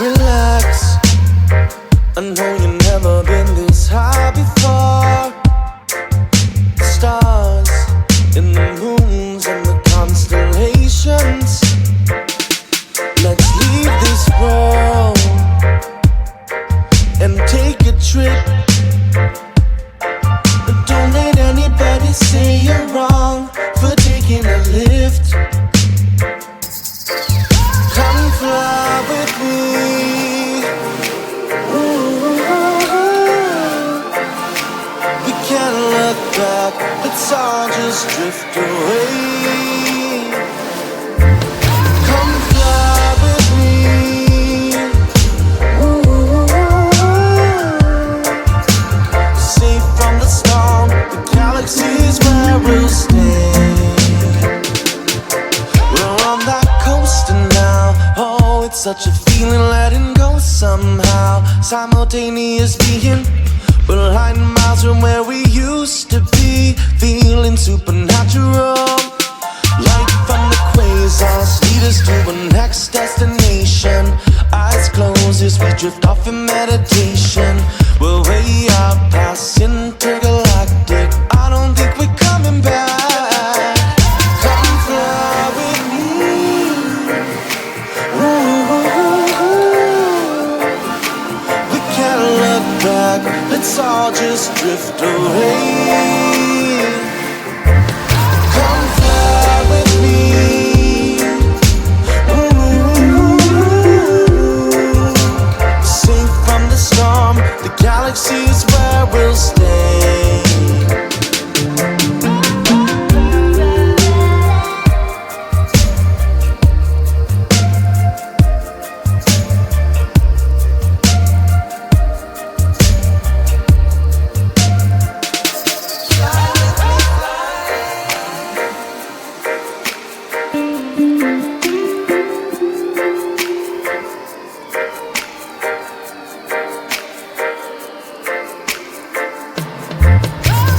Relax, I know you've never been this high before. The stars and the moons and the constellations. Let's leave this world and take a trip. Don't let anybody say you're wrong for taking a lift. Come fly with me. Ooh. We can't look back, let's all just drift away. Come fly with me. Ooh. Safe from the storm, the galaxy's where we'll stay. We're on that coaster now. Oh, it's such a feeling letting go somehow. Simultaneous being, we're light miles from where we used to be. Feeling supernatural. Light from the quasars lead us to a next destination. Eyes closed as we drift off in meditation. We're way out past intergalactic. I don't think we're coming back. Come fly with me. Ooh. We can't look back, let's all just drift away. Come fly with me. Ooh. Safe from the storm, the galaxy is where we'll stay.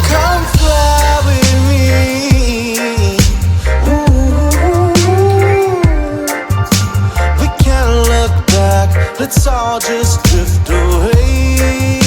Come fly with me. Ooh. We can't look back, let's all just drift away.